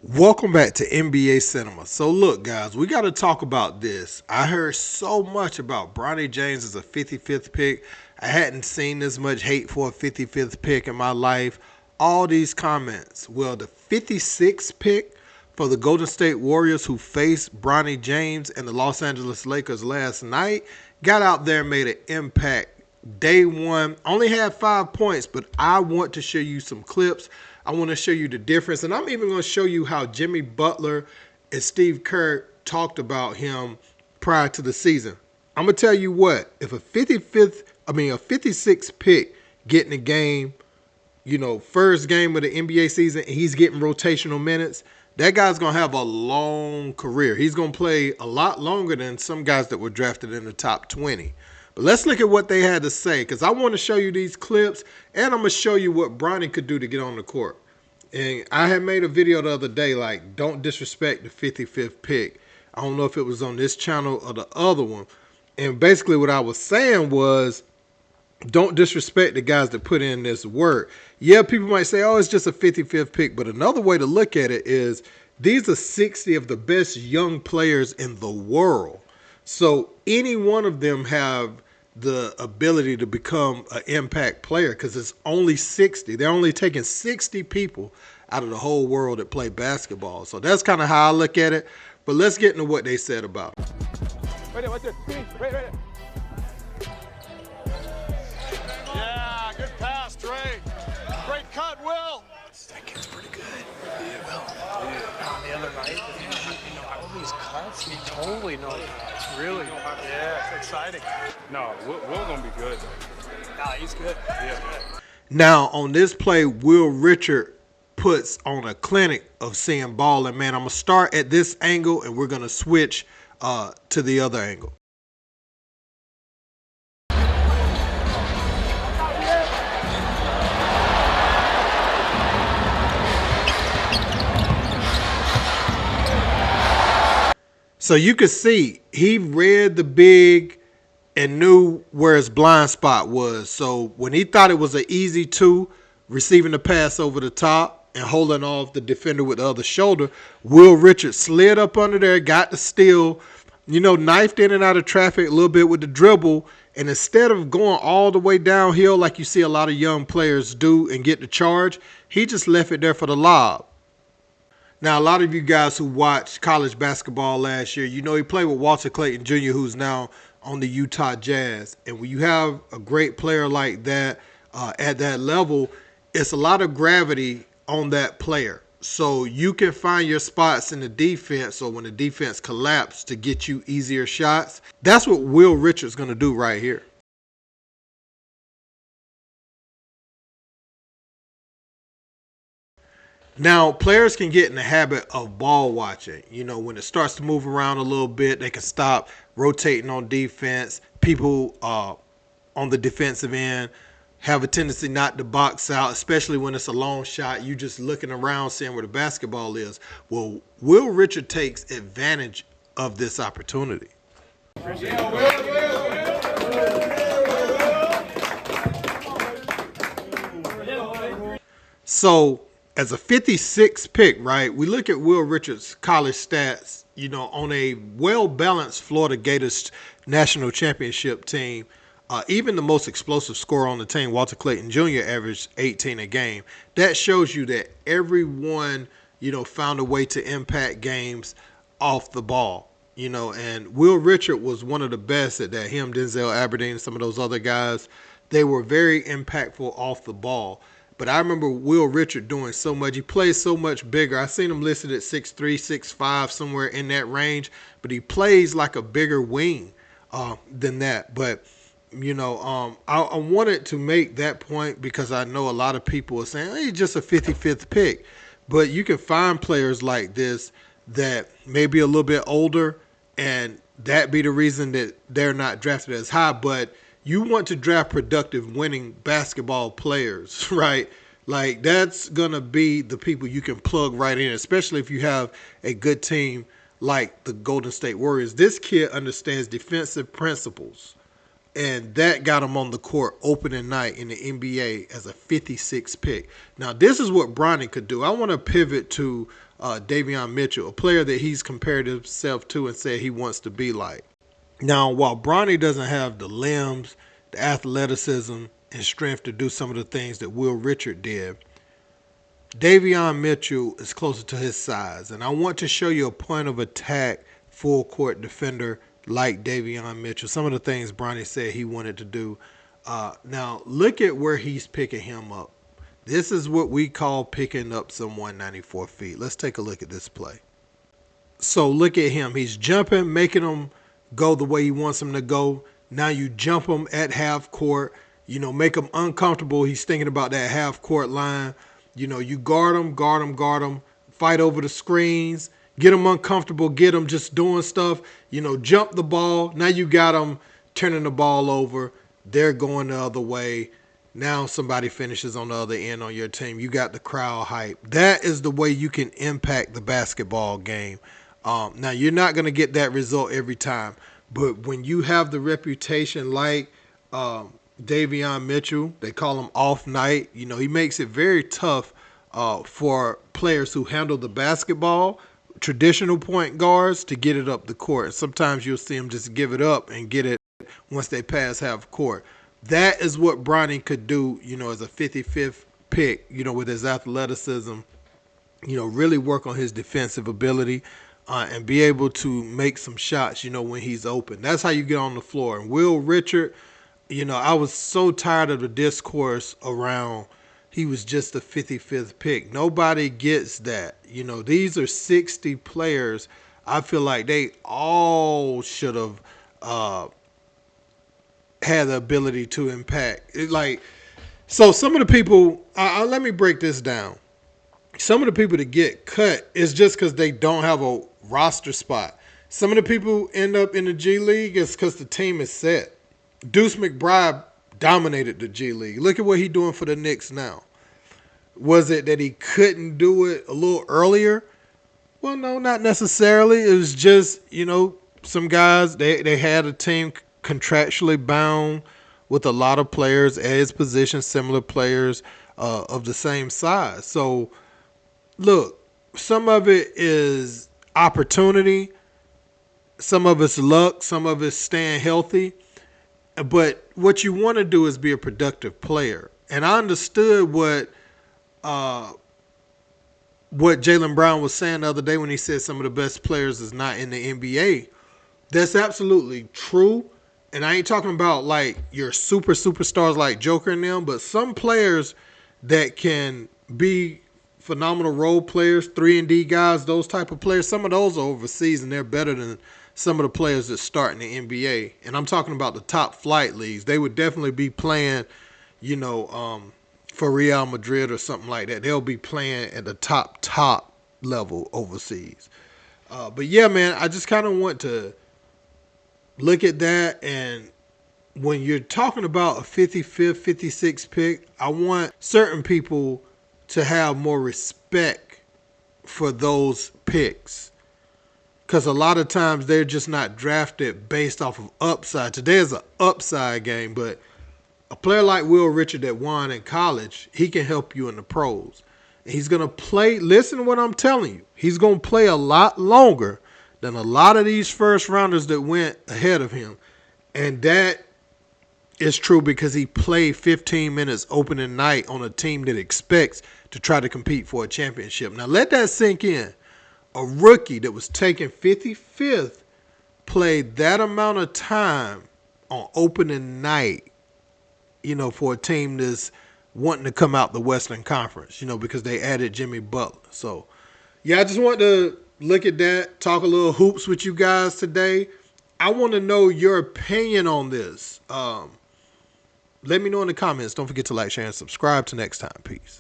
Welcome back to NBA Cinema. So look, guys, we got to talk about this. I heard so much about Bronny James as a 55th pick. I hadn't seen this much hate for a 55th pick in my life. All these comments. Well, the 56th pick for the Golden State Warriors, who faced Bronny James and the Los Angeles Lakers last night, got out there and made an impact. Day one, only had 5 points, but I want to show you some clips. I want to show you the difference, and I'm even going to show you how Jimmy Butler and Steve Kerr talked about him prior to the season. I'm going to tell you what, if a 56th pick getting a game, first game of the NBA season, and he's getting rotational minutes, that guy's going to have a long career. He's going to play a lot longer than some guys that were drafted in the top 20. But let's look at what they had to say, because I want to show you these clips, and I'm going to show you what Bronny could do to get on the court. And I had made a video the other day, like, don't disrespect the 55th pick. I don't know if it was on this channel or the other one. And basically what I was saying was, don't disrespect the guys that put in this work. Yeah, people might say, oh, it's just a 55th pick. But another way to look at it is, these are 60 of the best young players in the world. So any one of them have the ability to become an impact player, because it's only 60. They're only taking 60 people out of the whole world that play basketball. So that's kind of how I look at it. But let's get into what they said about it. Right. Yeah, good pass, Trey. Great cut, Will. That kid's pretty good. Yeah, Will. On the other night, all these cuts, he totally knows. Really? Yeah, it's exciting. No, Will gonna be good. Nah, he's good. Yeah. He's good. Now, on this play, Will Richard puts on a clinic of seeing ball. And, man, I'm going to start at this angle, and we're going to switch to the other angle. So you could see he read the big and knew where his blind spot was. So when he thought it was an easy two, receiving the pass over the top and holding off the defender with the other shoulder, Will Richards slid up under there, got the steal, knifed in and out of traffic a little bit with the dribble. And instead of going all the way downhill like you see a lot of young players do and get the charge, he just left it there for the lob. Now, a lot of you guys who watched college basketball last year, he played with Walter Clayton Jr., who's now on the Utah Jazz. And when you have a great player like that at that level, it's a lot of gravity on that player. So you can find your spots in the defense, or when the defense collapses, to get you easier shots. That's what Will Richards is going to do right here. Now, players can get in the habit of ball watching. When it starts to move around a little bit, they can stop rotating on defense. People on the defensive end have a tendency not to box out, especially when it's a long shot. You just looking around seeing where the basketball is. Well, Will Richard takes advantage of this opportunity. So, as a 56th pick, right, we look at Will Richards' college stats, on a well-balanced Florida Gators national championship team. Even the most explosive scorer on the team, Walter Clayton Jr., averaged 18 a game. That shows you that everyone, found a way to impact games off the ball. And Will Richard was one of the best at that. Him, Denzel Aberdeen, some of those other guys, they were very impactful off the ball. But I remember Will Richard doing so much. He plays so much bigger. I seen him listed at 6'3", 6'5", somewhere in that range. But he plays like a bigger wing than that. But, I wanted to make that point because I know a lot of people are saying, hey, he's just a 55th pick. But you can find players like this that may be a little bit older, and that be the reason that they're not drafted as high. But you want to draft productive, winning basketball players, right? Like, that's going to be the people you can plug right in, especially if you have a good team like the Golden State Warriors. This kid understands defensive principles, and that got him on the court opening night in the NBA as a 56 pick. Now, this is what Bronny could do. I want to pivot to Davion Mitchell, a player that he's compared himself to and said he wants to be like. Now, while Bronny doesn't have the limbs, the athleticism, and strength to do some of the things that Will Richard did, Davion Mitchell is closer to his size. And I want to show you a point of attack full court defender like Davion Mitchell. Some of the things Bronny said he wanted to do. Now, look at where he's picking him up. This is what we call picking up someone 94 feet. Let's take a look at this play. So look at him. He's jumping, making him go the way he wants him to go. Now you jump him at half court, make him uncomfortable. He's thinking about that half court line. You guard him, fight over the screens, get him uncomfortable, get him just doing stuff, jump the ball. Now you got him turning the ball over. They're going the other way. Now somebody finishes on the other end on your team. You got the crowd hype. That is the way you can impact the basketball game. Now, you're not going to get that result every time. But when you have the reputation like Davion Mitchell, they call him off night. He makes it very tough for players who handle the basketball, traditional point guards, to get it up the court. Sometimes you'll see them just give it up and get it once they pass half court. That is what Bronny could do, as a 55th pick, with his athleticism, really work on his defensive ability and be able to make some shots, when he's open. That's how you get on the floor. And Will Richard, I was so tired of the discourse around he was just a 55th pick. Nobody gets that. These are 60 players. I feel like they all should have had the ability to impact. So some of the people, let me break this down. Some of the people that get cut is just because they don't have a roster spot. Some of the people end up in the G League is because the team is set. Deuce McBride dominated the G League. Look at what he's doing for the Knicks now. Was it that he couldn't do it a little earlier? Well, no, not necessarily. It was just, some guys, they had a team contractually bound with a lot of players at his position, similar players of the same size. So, look, some of it is opportunity, some of it's luck, some of it's staying healthy. But what you want to do is be a productive player. And I understood what Jaylen Brown was saying the other day when he said some of the best players is not in the NBA. That's absolutely true. And I ain't talking about like your superstars like Joker and them, but some players that can be phenomenal role players, 3-and-D guys, those type of players, some of those are overseas and they're better than some of the players that start in the NBA. And I'm talking about the top flight leagues. They would definitely be playing, for Real Madrid or something like that. They'll be playing at the top level overseas. But yeah, man, I just kind of want to look at that. And when you're talking about a 55th, 56th pick, I want certain people to have more respect for those picks. Because a lot of times they're just not drafted based off of upside. Today is an upside game, but a player like Will Richard that won in college, he can help you in the pros. And he's going to play, listen to what I'm telling you, he's going to play a lot longer than a lot of these first rounders that went ahead of him. And that is true because he played 15 minutes opening night on a team that expects to try to compete for a championship. Now let that sink in. A rookie that was taken 55th played that amount of time on opening night, for a team that's wanting to come out the Western Conference, because they added Jimmy Butler. So, yeah, I just want to look at that, talk a little hoops with you guys today. I want to know your opinion on this. Let me know in the comments. Don't forget to like, share, and subscribe. Till next time. Peace.